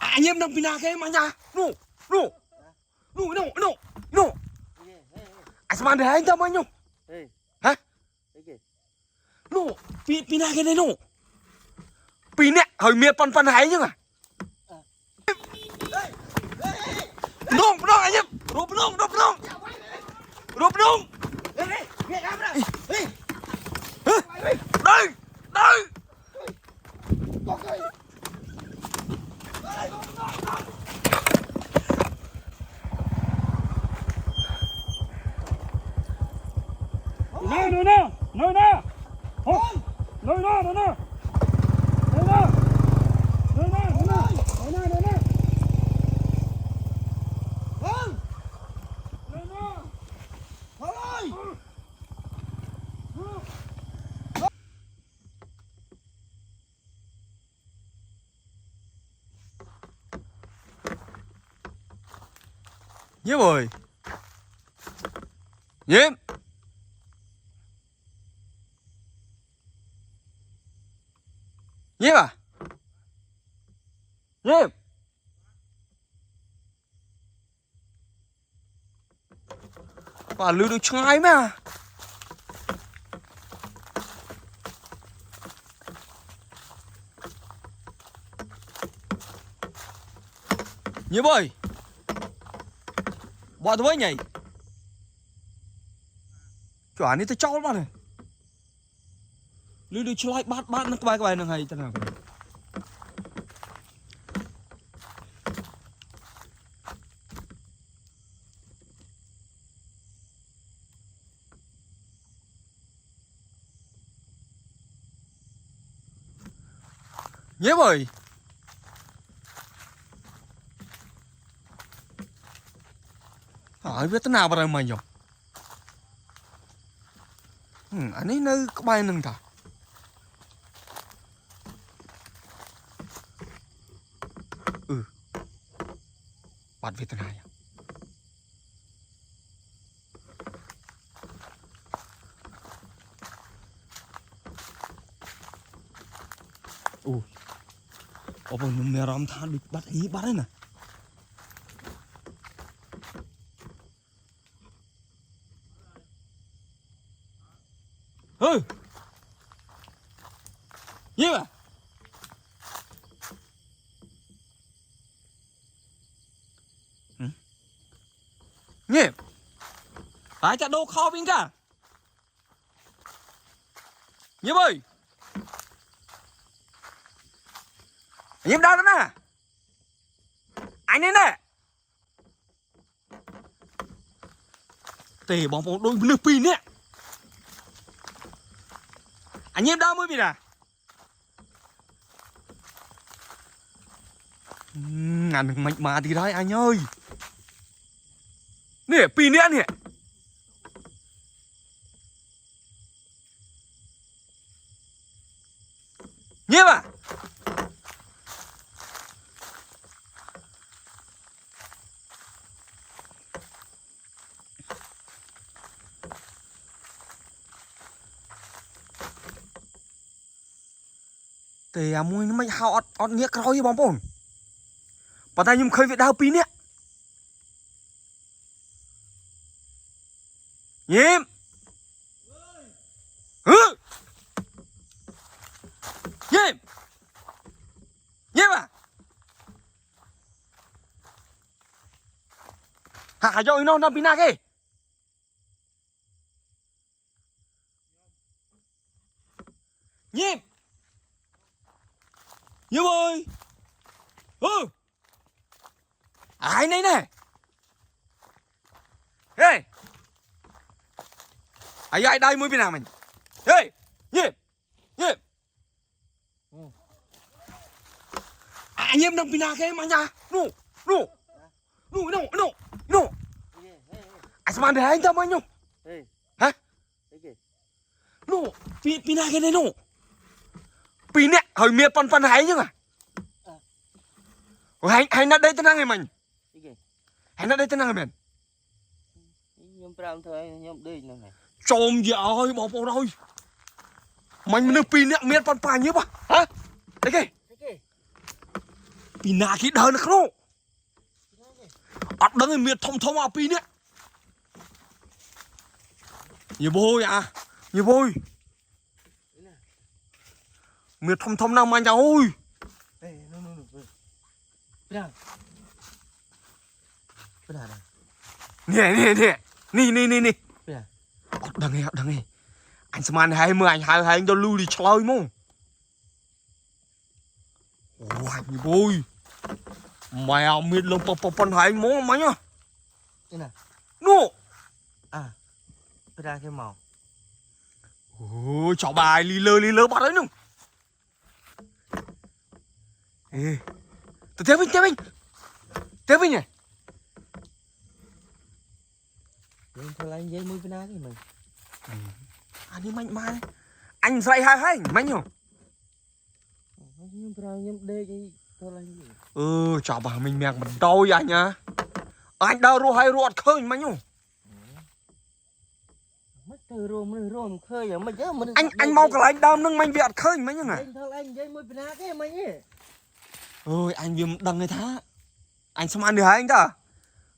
anh em đang pina cái mà nhà nụ nụ nụ nụ nụ nụ anh sao để anh tao anh nhung hả nụ pina cái này nụ pina hồi miệt pan pan hay chứ à nung nung anh em rụp nung rụp nung đây đây nhiễm ơi nhiễm nhiễm à nhiễm bà lưu được trái mà nhiễm ơi bọn tôi nhảy chuẩn đi tôi cho nó này lưu được cho lại bát nó cái bài nó hay thế nào nhiễm ơi hỏi biết thế nào vào đây mày nhỉ anh ấy nơi có bay nâng thả bạn biết thế nào nhỉ apa numeram than bị bắt ý bắt đấy nè nhiễm à nhiễm ai chặt đâu kho bên cả nhiễm ơi nhiễm đâu đó nè anh ấy nè tề bóng bóng đôi nửa pin nè anh nhiễm đâu mới bị nè ngàn được mạnh mà thì đấy anh ơi nè pin nè nè nhiễm à tề mui nó mới hao ọt nghĩa coi bóng bồn bà ta nhưng khơi việc đào pin nè nhiễm nhiễm nhiễm à hả rồi nó pina kì nhiễm nhiễm ơi ai này nè ê ai đây mới bên nào mình ê nhiễm nhiễm anh em đang pina cái mà nhà nụ anh sao để anh tao anh nhung hả nụ pina cái này nụ pin nè hồi miệt pan pan hay chứ à hay nó đây tên năng này mình hay nó đây tên năng này mình nhom pram thôi nhom đi này trộm gì ơi bỏ vào rồi mình mới pin nè miệt pan pan như vậy hả đấy kì pina cái đời nó không ọt đấng người miệt thông thông ao pin á nhiều bôi à nhiều bôi miệt thông thông nào mà nhau ôi nè ọt đấng này anh xem anh 20 anh hai cho lưu đi chơi mông ôi nhiều bôi mèo miệt lông pon hai mông mà nhá nô à ra cái màu ôi chó bài lì lơ bắt đấy nung ê tiếp Vinh này thôi lấy giấy mũi cái mình anh đi mạnh mà anh dạy hai mạnh nhở chó bà mình mèo mình đau vậy nhá anh đau ru hay ruột khơi mạnh nhở anh mau cái anh đam nâng mạnh việt khơi mạnh nhở ơi anh viêm đằng người thá anh xem ăn được hay anh ta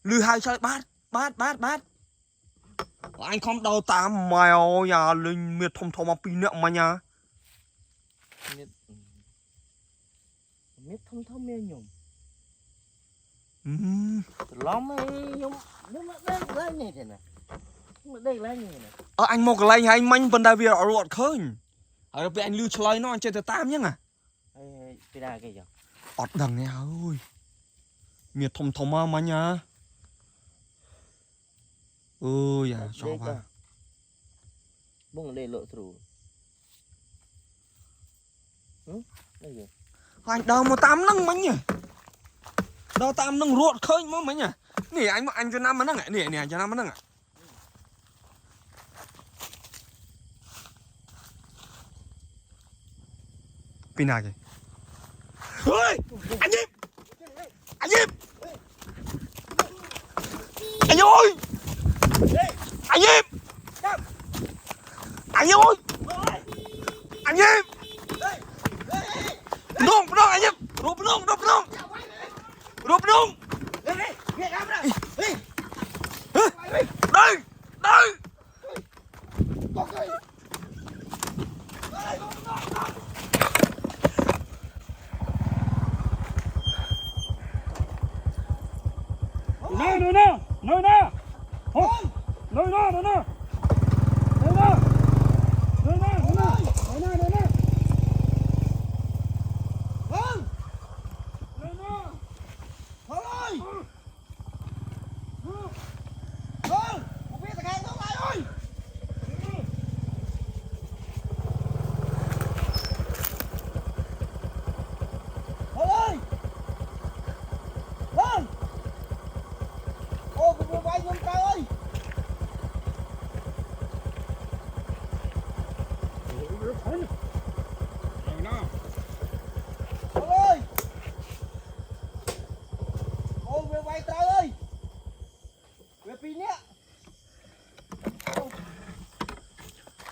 lư hai chơi bát anh không đau tám mèo nhà linh miệt thông mà pin nẹo mà nhà miệt thông mê nhung lắm nhung nhưng mà đây lấy như thế này đây lấy như này anh một cái lấy anh manh vấn đề việc ở ruột khơi ở đây anh lưu chơi nó anh chơi từ tam nhá cái đà cái gì ọt đằng này ơi miệt thông mà nhà ôi à cho bà bông đây lộ thử đây gì anh đâu mà tam nâng mấy nhỉ đâu tam nâng ruột khơi mà mấy nhỉ nè anh cho năm mà nâng ạ nè cho năm mà nâng ạ pin nào kìa ơi anh nhịp anh ơi anh nhịp anh ơi anh nhịp nông anh nhịp rụp nông đây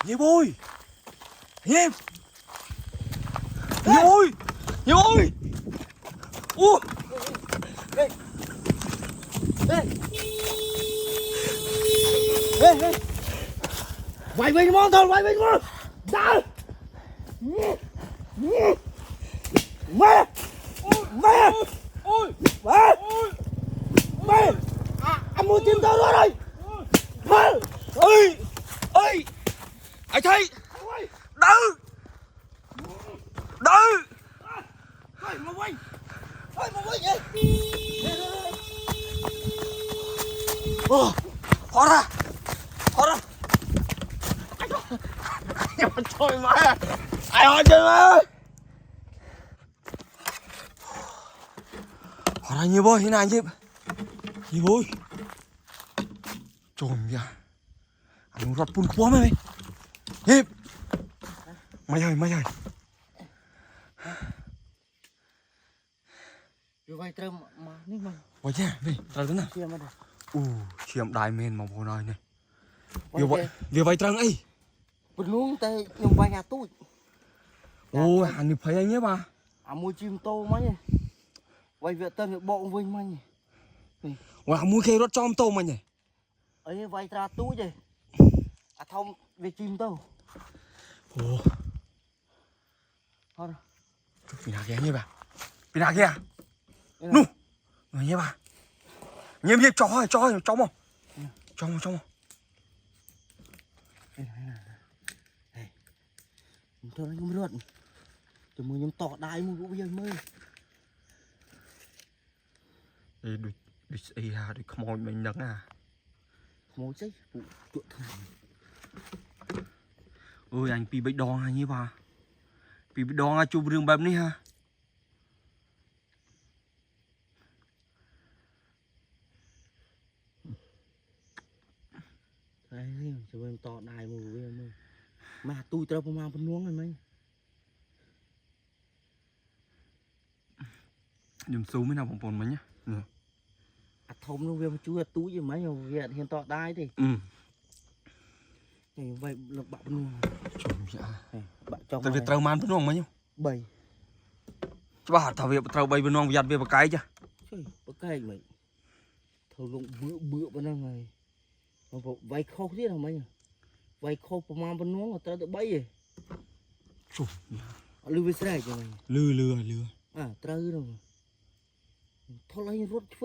Nhịp ơi nhịp ơi ô vay bên món thôi vay bên món sao mẹ anh mua chim tao rồi ơi anh thấy đỡ mà quay hóa ra anh mà chơi mà ai hỏi chơi mà hóa ra nhiều bôi thế này chứ nhiều bôi trồn kìa anh rọt bùn quá mày hiệp mày ơi vay trơm mà nước mà vậy chứ đi tới thế nào chiêm đại men mà vô này này việc vay trăng ấy bật luôn tay nhung vay nhà tôi anh được thấy anh nhé bà mua chim tô mấy quay việc tân việc bộ vinh mày Wow, mua khe rốt trong tô mày nhỉ. ấy vay ra túi gì à thông về chim đâu Ồ, thôi pindah khe như bà. Pindah khe à? Nu, người như bà. Nhiệm hiệp cho mà. Cho mà. thôi nó không rượt cho mưa nhóm tọt đai mưa bây giờ mưa Ê, đuổi ha, đuổi khmoi mình nấng à. mối chết vụ chuột thằng Ôi anh pi bích đòn hay như bà. Pi bích đòn chụp rừng bầm đi ha. đấy cho bên tọt đai mưa bây giờ mưa mà tôi tao không mang phân nuông rồi mấy Đừng xấu mới nào bỏng bồn mấy nhá. Nè. à thông nó về chú là túi gì mấy nhiều việc hiện tọt đai thì Ừ. thì vậy là bạn nuông Chùm dạ. bạn cho Tại vì trâu man bên nông mấy nhá. bầy Chứ bà thảo việc trâu bay bên nông giặt về bà cái chứ. chơi có cái mày thầu lụng bữa bên đây này mà vay khâu thế nào mấy vay khâu mà mang bên nuông người ta tự bay gì Chùm. lưu về xe cho mày Lừa. à trâu rồi thôi lấy rút